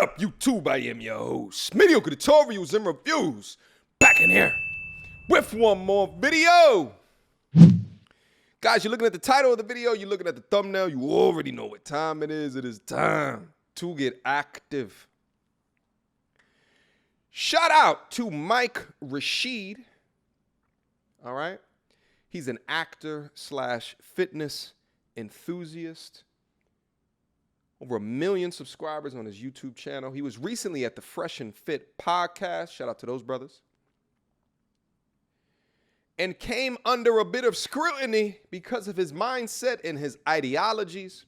up, YouTube? I am your host, Mediocre tutorials and reviews, back in here with one more video. Guys, you're looking at the title of the video, you're looking at the thumbnail, you already know what time it is. It is time to get active. Shout out to Mike Rashid, all right? He's an actor slash fitness enthusiast. Over 1 million subscribers on his YouTube channel. He was recently at the Fresh and Fit podcast. Shout out to those brothers. And came under a bit of scrutiny because of his mindset and his ideologies.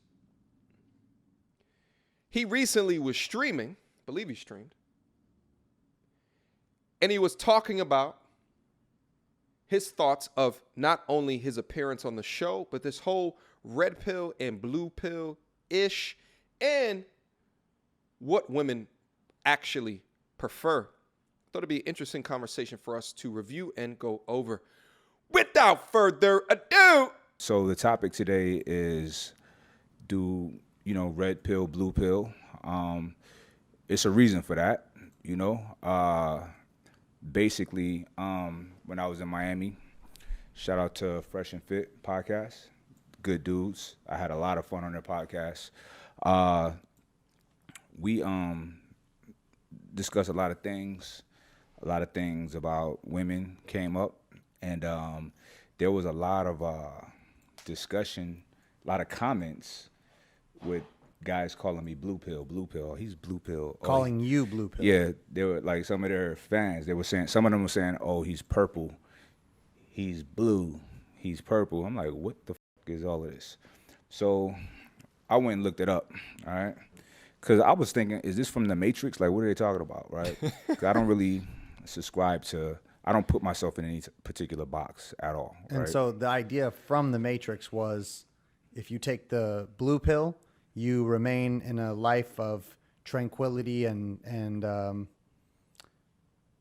He recently was streaming, I believe he streamed, and he was talking about his thoughts of not only his appearance on the show, but this whole red pill and blue pill-ish, and what women actually prefer. Thought it'd be an interesting conversation for us to review and go over. Without further ado. So the topic today is, red pill, blue pill? It's a reason for that, Basically, when I was in Miami, shout out to Fresh and Fit podcast. Good dudes. I had a lot of fun on their podcast. We discussed a lot of things. A lot of things about women came up, and there was a lot of discussion, a lot of comments with guys calling me blue pill, blue pill. He's blue pill. Calling you blue pill. Yeah, they were like some of their fans. They were saying, some of them were saying, "Oh, he's purple, he's blue, he's purple." I'm like, what the fuck is all of this? So I went and looked it up, all right? Because I was thinking, is this from the Matrix? Like, what are they talking about, right? 'Cause I don't really subscribe to, I don't put myself in any particular box at all. And right? so the idea from the Matrix was, if you take the blue pill, you remain in a life of tranquility and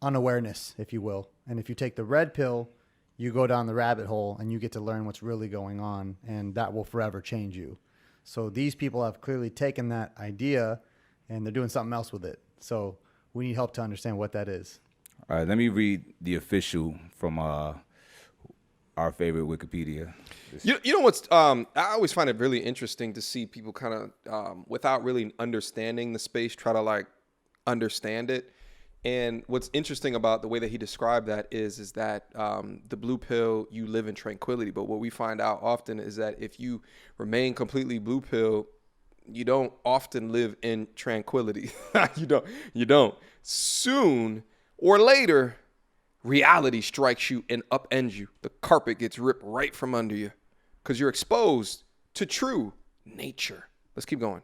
unawareness, if you will. And if you take the red pill, you go down the rabbit hole and you get to learn what's really going on, and that will forever change you. So these people have clearly taken that idea and they're doing something else with it. So we need help to understand what that is. All right, let me read the official from our favorite Wikipedia. You know what's, I always find it really interesting to see people kind of, without really understanding the space, try to understand it. And what's interesting about the way that he described that is that the blue pill, you live in tranquility. But what we find out often is that if you remain completely blue pill, you don't often live in tranquility. You don't. Soon or later, reality strikes you and upends you. The carpet gets ripped right from under you because you're exposed to true nature. Let's keep going.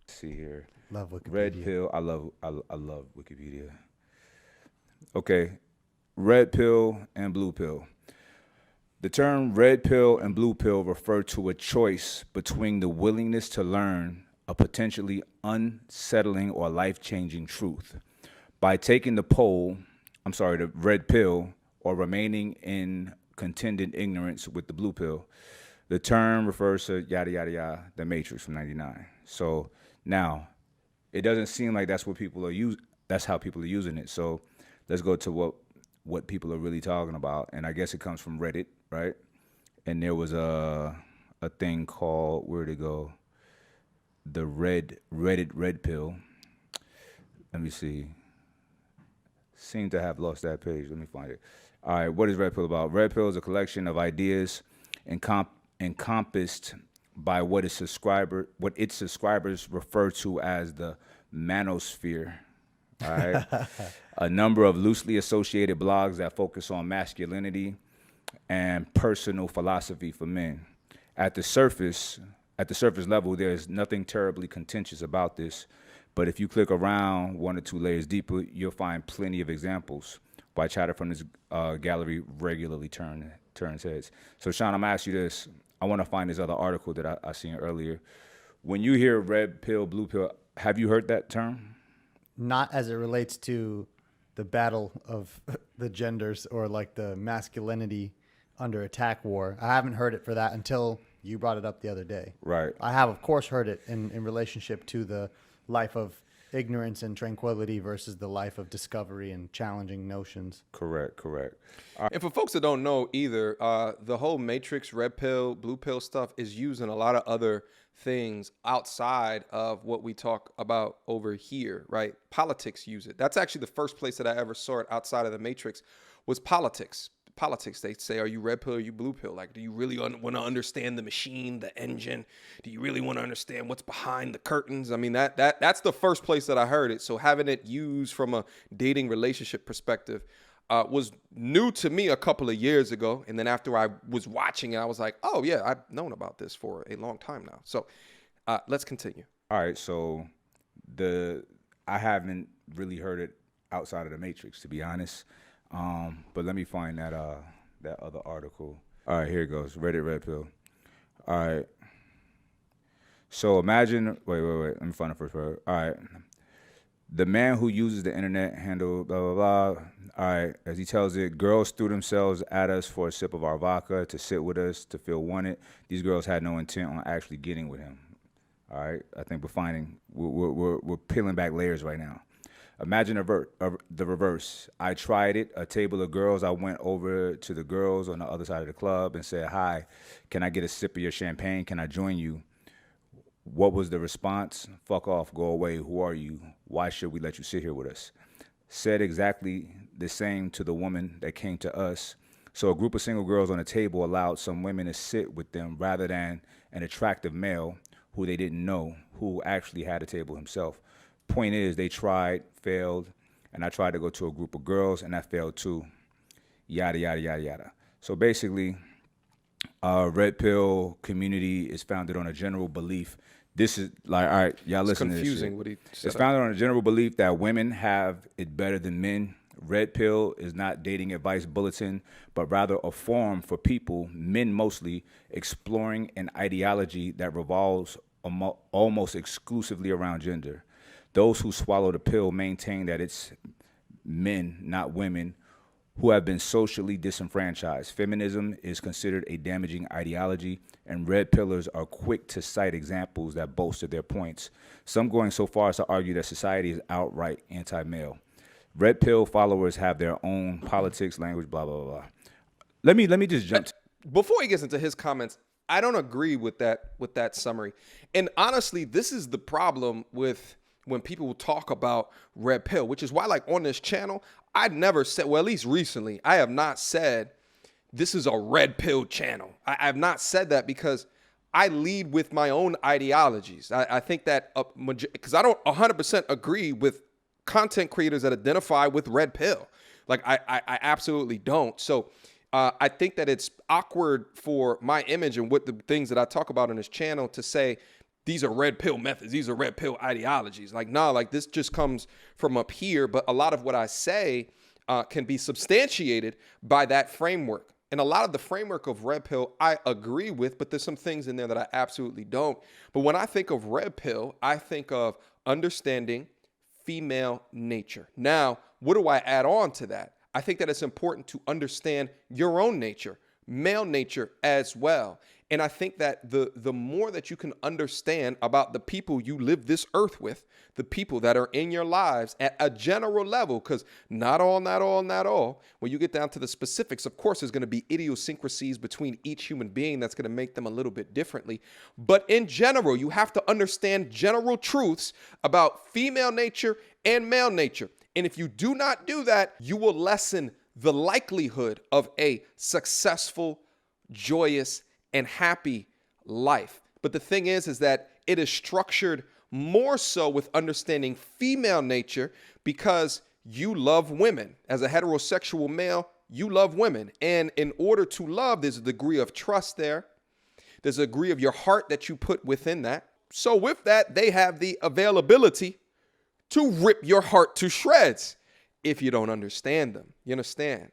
Let's see here. Love Wikipedia. Red pill. I love Wikipedia. Okay. Red pill and blue pill. The term red pill and blue pill refer to a choice between the willingness to learn a potentially unsettling or life-changing truth. By taking the red pill, or remaining in contended ignorance with the blue pill. The term refers to yada, yada, yada, the Matrix from 99. So now, it doesn't seem like that's what people are that's how people are using it. So let's go to what people are really talking about. And I guess it comes from Reddit, right? And there was a thing called, where'd it go? The Reddit red pill. Let me see. Seem to have lost that page. Let me find it. All right, what is Red Pill about? Red Pill is a collection of ideas encompassed by what its subscribers refer to as the manosphere. All right, a number of loosely associated blogs that focus on masculinity and personal philosophy for men. At the surface level, there's nothing terribly contentious about this. But if you click around 1 or 2 layers deeper, you'll find plenty of examples why chatter from this gallery regularly turns heads. So, Sean, I'm going to ask you this. I want to find this other article that I seen earlier. When you hear red pill, blue pill, have you heard that term? Not as it relates to the battle of the genders or the masculinity under attack war. I haven't heard it for that until you brought it up the other day. Right. I have, of course, heard it in relationship to the life of ignorance and tranquility versus the life of discovery and challenging notions. Correct. And for folks that don't know either, the whole matrix, red pill, blue pill stuff is used in a lot of other things outside of what we talk about over here, right? Politics use it. That's actually the first place that I ever saw it outside of the matrix was politics. Politics, they say, are you red pill or you blue pill? Like, do you really want to understand the machine, the engine? Do you really want to understand what's behind the curtains? I mean, that's the first place that I heard it. So having it used from a dating relationship perspective was new to me a couple of years ago. And then after I was watching it, I was like, oh, yeah, I've known about this for a long time now. So let's continue. All right, so I haven't really heard it outside of the Matrix, to be honest. But let me find that other article. All right, here it goes. Reddit Red Pill. All right. So imagine. Wait. Let me find the first part. All right. The man who uses the internet handle blah blah blah. All right. As he tells it, girls threw themselves at us for a sip of our vodka, to sit with us, to feel wanted. These girls had no intent on actually getting with him. All right. I think we're peeling back layers right now. Imagine the reverse. I tried it. A table of girls. I went over to the girls on the other side of the club and said, "Hi, can I get a sip of your champagne? Can I join you?" What was the response? "Fuck off. Go away. Who are you? Why should we let you sit here with us?" Said exactly the same to the woman that came to us. So a group of single girls on a table allowed some women to sit with them rather than an attractive male who they didn't know, who actually had a table himself. Point is, they tried, failed, and I tried to go to a group of girls, and that failed too. Yada, yada, yada, yada. So basically, Red Pill community is founded on a general belief. This is like, all right, y'all listen to this shit. It's confusing what he said. It's founded on a general belief that women have it better than men. Red Pill is not dating advice bulletin, but rather a forum for people, men mostly, exploring an ideology that revolves almost exclusively around gender. Those who swallow the pill maintain that it's men, not women, who have been socially disenfranchised. Feminism is considered a damaging ideology, and red pillars are quick to cite examples that bolster their points, some going so far as to argue that society is outright anti-male. Red pill followers have their own politics, language, blah, blah, blah. Let me just jump. Before he gets into his comments, I don't agree with that summary. And honestly, this is the problem with when people talk about red pill, which is why, like, on this channel, I never said, well, at least recently, I have not said this is a red pill channel. I have not said that because I lead with my own ideologies. I think that because I don't 100% agree with content creators that identify with red pill. Like, I absolutely don't. So I think that it's awkward for my image and what the things that I talk about on this channel to say, these are red pill methods. These are red pill ideologies. Like, nah, like this just comes from up here. But a lot of what I say can be substantiated by that framework. And a lot of the framework of red pill, I agree with, but there's some things in there that I absolutely don't. But when I think of red pill, I think of understanding female nature. Now, what do I add on to that? I think that it's important to understand your own nature, male nature as well. And I think that the more that you can understand about the people you live this earth with, the people that are in your lives at a general level, because not all. When you get down to the specifics, of course, there's going to be idiosyncrasies between each human being that's going to make them a little bit differently. But in general, you have to understand general truths about female nature and male nature. And if you do not do that, you will lessen the likelihood of a successful, joyous, and happy life. But the thing is that it is structured more so with understanding female nature because you love women. As a heterosexual male, you love women. And in order to love, there's a degree of trust there. There's a degree of your heart that you put within that. So with that, they have the availability to rip your heart to shreds if you don't understand them. You understand?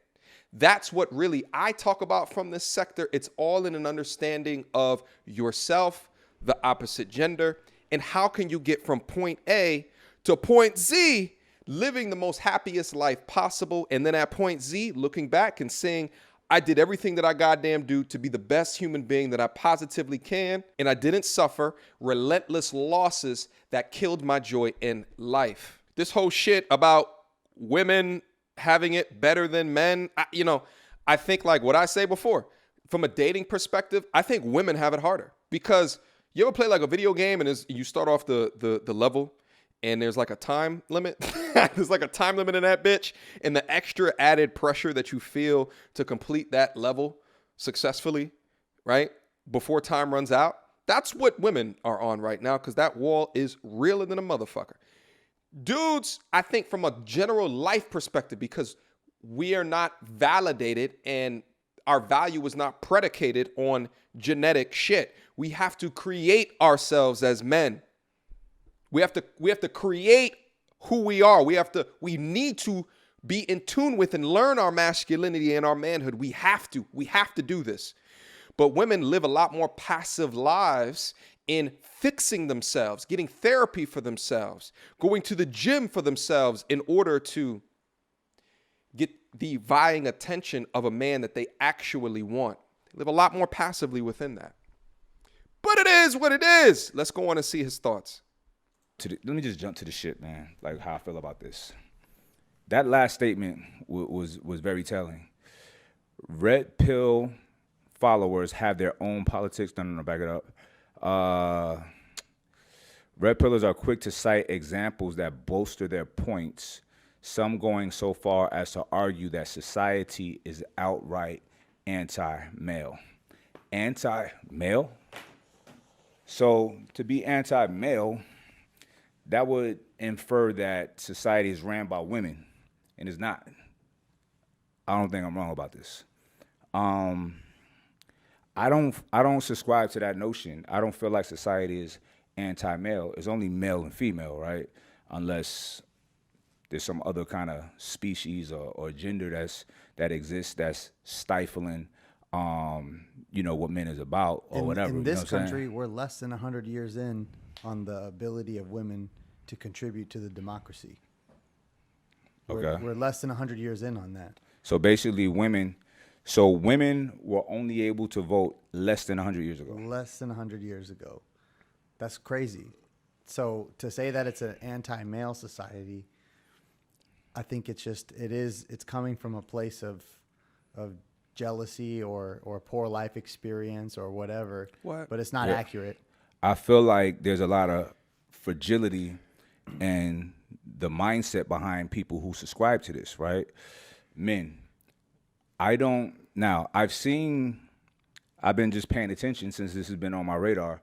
That's what really I talk about from this sector. It's all in an understanding of yourself, the opposite gender, and how can you get from point A to point Z, living the most happiest life possible. And then at point Z, looking back and saying, I did everything that I goddamn do to be the best human being that I positively can, and I didn't suffer relentless losses that killed my joy in life. This whole shit about women having it better than men, I think like what I say before, from a dating perspective, I think women have it harder because you ever play like a video game and you start off the level and there's like a time limit. There's like a time limit in that bitch. And the extra added pressure that you feel to complete that level successfully, right? Before time runs out. That's what women are on right now because that wall is realer than a motherfucker. Dudes, I think from a general life perspective, because we are not validated and our value is not predicated on genetic shit. We have to create ourselves as men. We have to create who we are. We need to be in tune with and learn our masculinity and our manhood. We have to do this. But women live a lot more passive lives in fixing themselves, getting therapy for themselves, going to the gym for themselves in order to get the vying attention of a man that they actually want. They live a lot more passively within that. But it is what it is. Let's go on and see his thoughts. Let me just jump to the shit, man, like how I feel about this. That last statement was very telling. Red pill followers have their own politics. No, back it up. Red pillers are quick to cite examples that bolster their points, some going so far as to argue that society is outright anti-male. Anti-male? So to be anti-male, that would infer that society is ran by women, and it's not. I don't think I'm wrong about this. I don't subscribe to that notion. I don't feel like society is anti-male. It's only male and female, right? Unless there's some other kind of species or gender that exists that's stifling, what men is about or whatever. In this country, we're less than 100 years in on the ability of women to contribute to the democracy. We're less than 100 years in on that. So basically women were only able to vote less than 100 years ago. Less than 100 years ago. That's crazy. So to say that it's an anti-male society, I think it's coming from a place of jealousy or poor life experience or whatever. What? But it's not accurate. I feel like there's a lot of fragility and the mindset behind people who subscribe to this, right? Men, I've been just paying attention since this has been on my radar,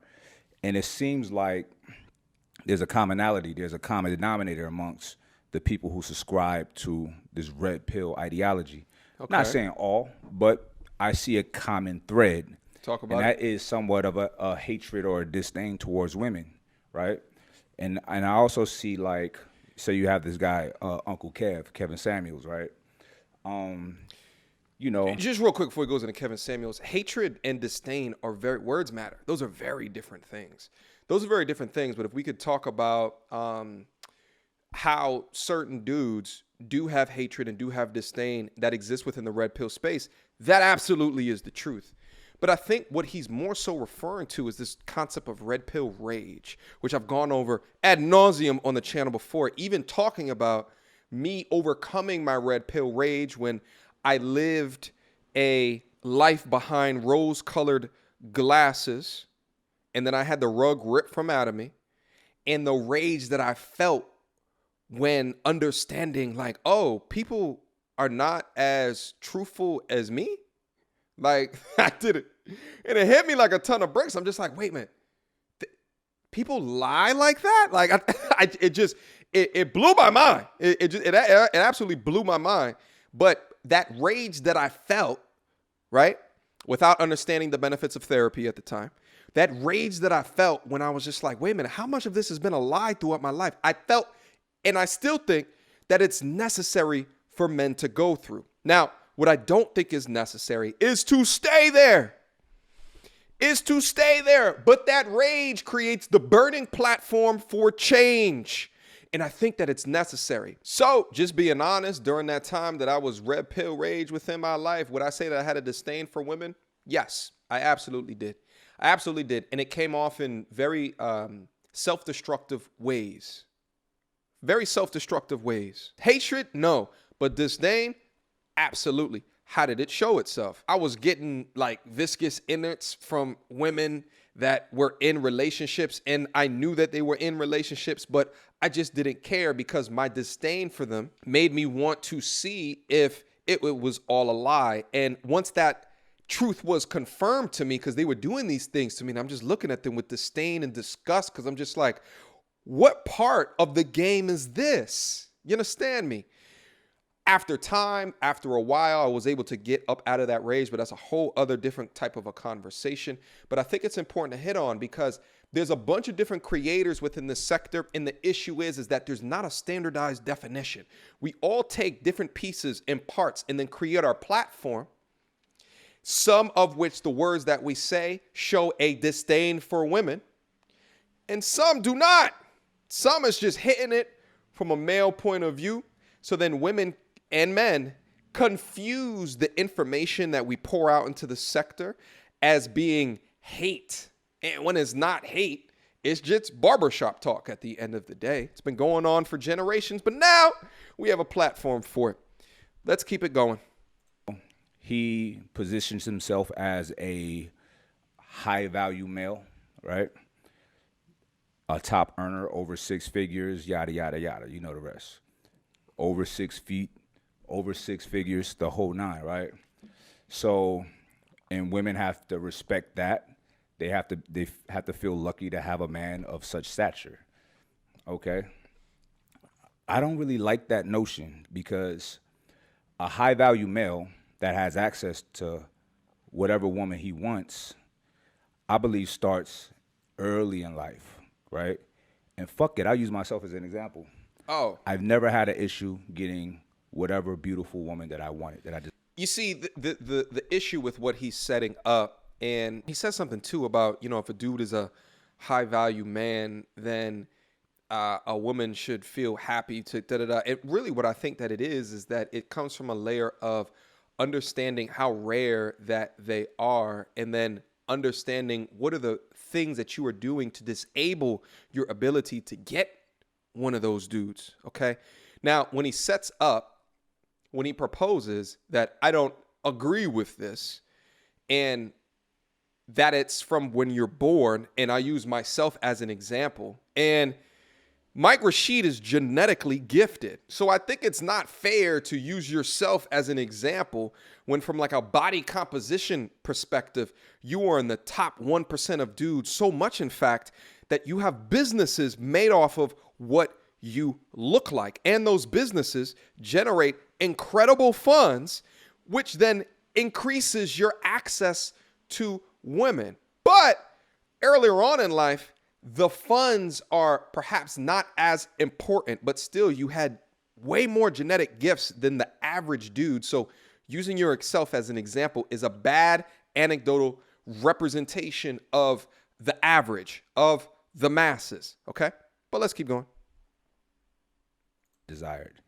and it seems like there's a commonality, there's a common denominator amongst the people who subscribe to this red pill ideology. Okay. Not saying all, but I see a common thread. Talk about and that is somewhat of a hatred or a disdain towards women, right? And I also see so you have this guy, Uncle Kevin Samuels, right? Just real quick before he goes into Kevin Samuels, hatred and disdain are words matter. Those are very different things. But if we could talk about how certain dudes do have hatred and do have disdain that exists within the red pill space, that absolutely is the truth. But I think what he's more so referring to is this concept of red pill rage, which I've gone over ad nauseum on the channel before, even talking about me overcoming my red pill rage when I lived a life behind rose-colored glasses, and then I had the rug ripped from out of me, and the rage that I felt when understanding people are not as truthful as me. I did it. And it hit me like a ton of bricks. I'm just like, wait a minute. People lie like that? It blew my mind. It absolutely blew my mind. But that rage that I felt, right, without understanding the benefits of therapy at the time, that rage that I felt when I was just like, wait a minute, how much of this has been a lie throughout my life? I felt, and I still think that it's necessary for men to go through. Now, what I don't think is necessary is to stay there. But that rage creates the burning platform for change. And I think that it's necessary. So just being honest, during that time that I was red pill rage within my life, would I say that I had a disdain for women? Yes, I absolutely did. I absolutely did. And it came off in very self-destructive ways. Very self-destructive ways. Hatred? No. But disdain? Absolutely. How did it show itself? I was getting like viscous innards from women that were in relationships, and I knew that they were in relationships, but I just didn't care because my disdain for them made me want to see if it was all a lie. And once that truth was confirmed to me, because they were doing these things to me, and I'm just looking at them with disdain and disgust, because I'm just like, what part of the game is this? You understand me? After time, after a while, I was able to get up out of that rage, but that's a whole other different type of a conversation. But I think it's important to hit on because there's a bunch of different creators within the sector, and the issue is that there's not a standardized definition. We all take different pieces and parts and then create our platform, some of which the words that we say show a disdain for women, and some do not. Some is just hitting it from a male point of view. So then women and men confuse the information that we pour out into the sector as being hate. And when it's not hate, it's just barbershop talk at the end of the day. It's been going on for generations, but now we have a platform for it. Let's keep it going. He positions himself as a high value male, right? A top earner, over 6 figures, yada, yada, yada. You know the rest. Over 6 feet, over 6 figures, the whole nine, right? So, and women have to respect that. They have to feel lucky to have a man of such stature. Okay? I don't really like that notion because a high value male that has access to whatever woman he wants, I believe starts early in life, right? And fuck it, I'll use myself as an example. Oh, I've never had an issue getting whatever beautiful woman that I wanted, that I just. you see the issue with what he's setting up, and he says something too about, you know, if a dude is a high value man, then a woman should feel happy to da-da-da. It really, what I think that it is that it comes from a layer of understanding how rare that they are, and then understanding what are the things that you are doing to disable your ability to get one of those dudes. Okay. Now, when he sets up, when he proposes that I don't agree with this, and that it's from when you're born, and I use myself as an example, and Mike Rashid is genetically gifted. So I think it's not fair to use yourself as an example when, from like a body composition perspective, you are in the top 1% of dudes, so much in fact that you have businesses made off of what you look like. And those businesses generate incredible funds, which then increases your access to women. But earlier on in life, the funds are perhaps not as important, but still you had way more genetic gifts than the average dude. So using yourself as an example is a bad anecdotal representation of the average, of the masses. Okay? But let's keep going. Desired,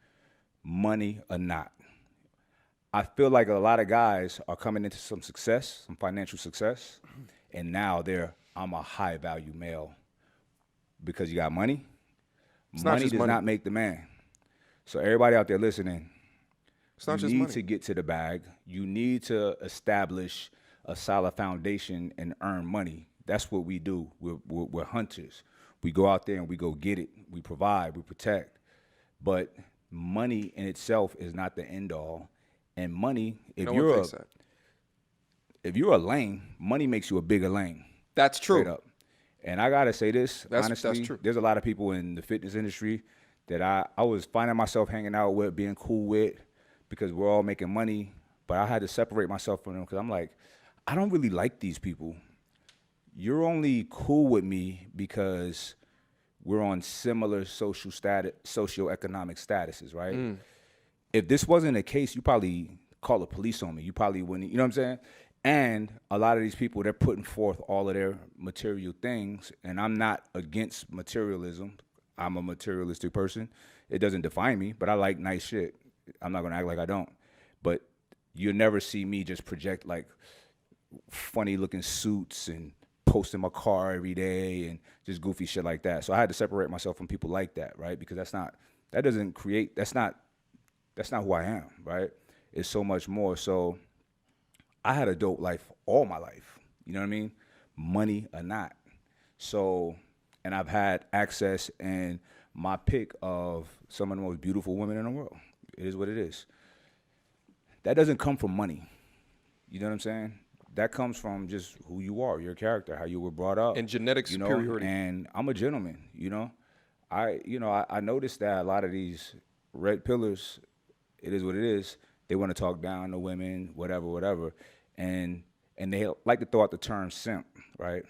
money or not. I feel like a lot of guys are coming into some success, some financial success, and now I'm a high value male because you got money. Money does not make the man. So everybody out there listening, you need to get to the bag. You need to establish a solid foundation and earn money. That's what we do. We're hunters. We go out there and we go get it. We provide, we protect. But money in itself is not the end all. And money, if you're a lane, money makes you a bigger lane. That's true. Straight up. And I gotta say this, honestly, that's true. There's a lot of people in the fitness industry that I was finding myself hanging out with, being cool with, because we're all making money. But I had to separate myself from them because I'm like, I don't really like these people. You're only cool with me because we're on similar socioeconomic statuses, right? If this wasn't the case, you probably call the police on me. You probably wouldn't, you know what I'm saying? And a lot of these people, they're putting forth all of their material things, and I'm not against materialism. I'm a materialistic person. It doesn't define me, but I like nice shit. I'm not gonna act like I don't. But you'll never see me just project like funny looking suits and posting my car every day and just goofy shit like that. So I had to separate myself from people like that, right? Because that's not who I am, right? It's so much more. So I had a dope life all my life. You know what I mean? Money or not. So, and I've had access and my pick of some of the most beautiful women in the world. It is what it is. That doesn't come from money. You know what I'm saying? That comes from just who you are, your character, how you were brought up. And genetic superiority. And I'm a gentleman, I noticed that a lot of these red pillars, it is what it is. They want to talk down to women, whatever. And they like to throw out the term simp, right?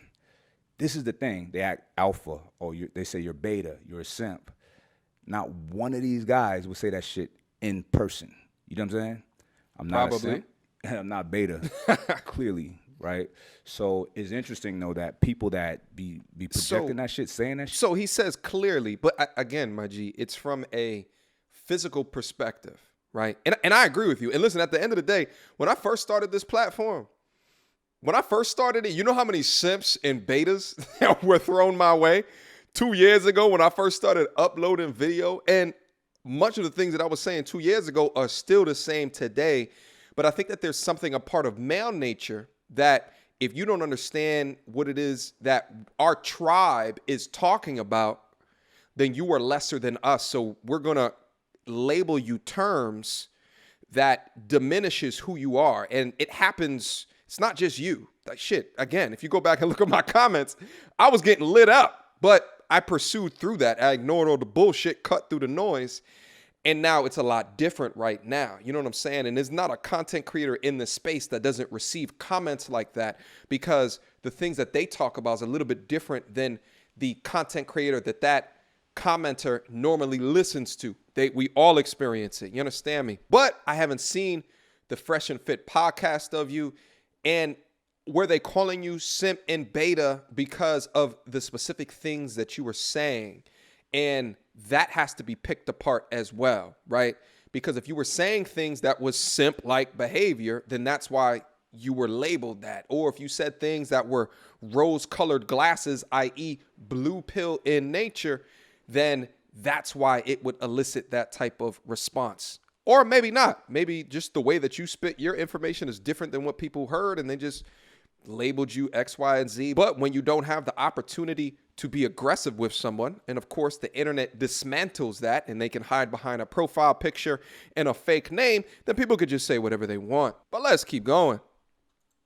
This is the thing. They act alpha, or they say you're beta, you're a simp. Not one of these guys would say that shit in person. You know what I'm saying? I'm not Probably. a simp. I'm not beta, clearly, right? So it's interesting, though, that people that be projecting that shit, saying that shit. So he says clearly, but again, my G, it's from a physical perspective, right? And I agree with you. And listen, at the end of the day, when I first started this platform, when I first started it, you know how many simps and betas were thrown my way 2 years ago when I first started uploading video? And much of the things that I was saying 2 years ago are still the same today. But I think that there's something, a part of male nature, that if you don't understand what it is that our tribe is talking about, then you are lesser than us. So we're going to label you terms that diminishes who you are. And it happens, it's not just you. Like shit, again, if you go back and look at my comments, I was getting lit up, but I pursued through that. I ignored all the bullshit, cut through the noise. And now it's a lot different right now. You know what I'm saying? And there's not a content creator in this space that doesn't receive comments like that, because the things that they talk about is a little bit different than the content creator that commenter normally listens to. We all experience it. You understand me? But I haven't seen the Fresh and Fit podcast of you. And were they calling you simp and beta because of the specific things that you were saying? And that has to be picked apart as well, right? Because if you were saying things that was simp-like behavior, then that's why you were labeled that. Or if you said things that were rose-colored glasses, i.e. blue pill in nature, then that's why it would elicit that type of response. Or maybe not. Maybe just the way that you spit your information is different than what people heard, and they just labeled you X, Y, and Z. But when you don't have the opportunity to be aggressive with someone, and of course the internet dismantles that and they can hide behind a profile picture and a fake name, then people could just say whatever they want. But let's keep going.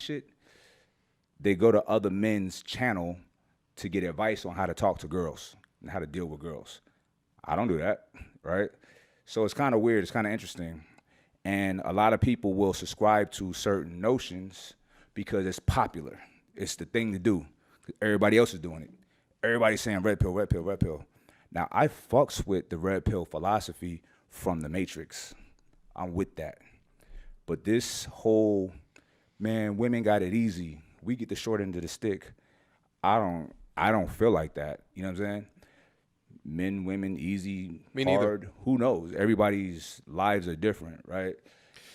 Shit. They go to other men's channel to get advice on how to talk to girls and how to deal with girls. I don't do that, right? So it's kind of weird. It's kind of interesting. And a lot of people will subscribe to certain notions because it's popular. It's the thing to do. Everybody else is doing it. Everybody's saying red pill, red pill, red pill. Now, I fucks with the red pill philosophy from the Matrix. I'm with that. But this whole, man, women got it easy. We get the short end of the stick. I don't feel like that. You know what I'm saying? Men, women, easy, hard. Who knows? Everybody's lives are different, right?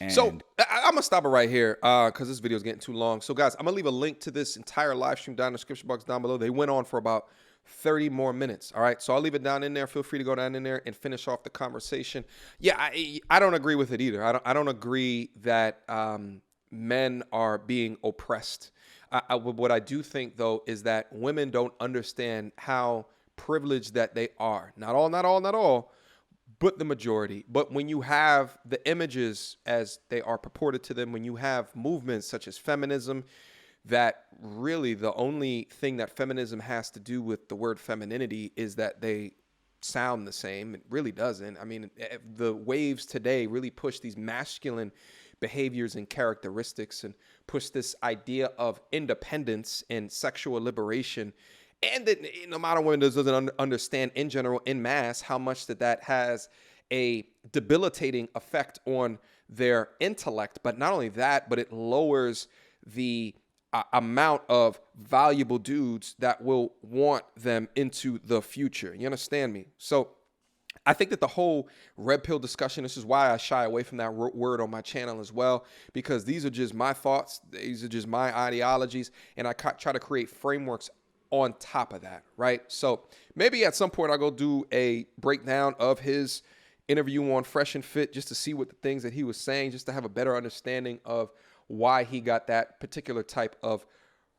And so I'm going to stop it right here because this video is getting too long. So, guys, I'm going to leave a link to this entire live stream down in the description box down below. They went on for about 30 more minutes. All right. So I'll leave it down in there. Feel free to go down in there and finish off the conversation. Yeah, I don't agree with it either. I don't agree that men are being oppressed. What I do think, though, is that women don't understand how privileged that they are. Not all, but the majority. But when you have the images as they are purported to them, when you have movements such as feminism, that really the only thing that feminism has to do with the word femininity is that they sound the same. It really doesn't. I mean, the waves today really push these masculine behaviors and characteristics and push this idea of independence and sexual liberation. And that no matter when this doesn't understand in general, in mass, how much that has a debilitating effect on their intellect. But not only that, but it lowers the amount of valuable dudes that will want them into the future. You understand me? So I think that the whole red pill discussion, this is why I shy away from that word on my channel as well, because these are just my thoughts. These are just my ideologies. And I try to create frameworks on top of that, right? So maybe at some point I'll go do a breakdown of his interview on Fresh and Fit just to see what the things that he was saying, just to have a better understanding of why he got that particular type of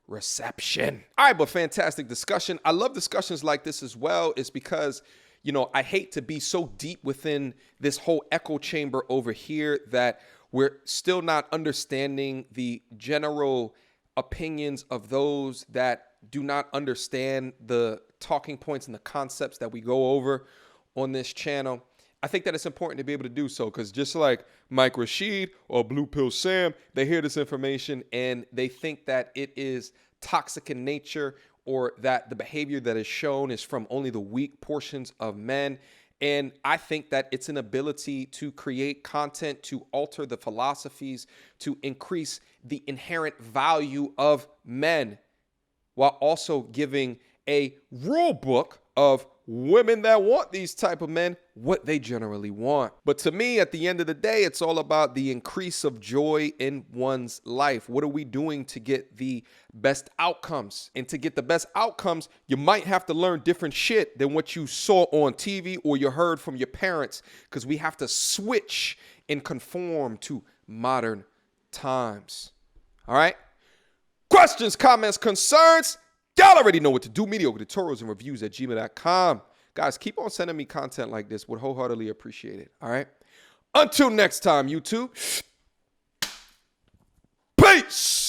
reception. All right, but fantastic discussion. I love discussions like this as well. It's because, you know, I hate to be so deep within this whole echo chamber over here that we're still not understanding the general opinions of those that do not understand the talking points and the concepts that we go over on this channel. I think that it's important to be able to do so, because just like Mike Rashid or Blue Pill Sam, they hear this information and they think that it is toxic in nature, or that the behavior that is shown is from only the weak portions of men. And I think that it's an ability to create content, to alter the philosophies, to increase the inherent value of men, while also giving a rule book of women that want these type of men, what they generally want. But to me, at the end of the day, it's all about the increase of joy in one's life. What are we doing to get the best outcomes? And to get the best outcomes, you might have to learn different shit than what you saw on TV or you heard from your parents, because we have to switch and conform to modern times. All right? Questions, comments, concerns? Y'all already know what to do. Mediocre tutorials and reviews at gmail.com. Guys, keep on sending me content like this. Would wholeheartedly appreciate it. All right? Until next time, YouTube. Peace.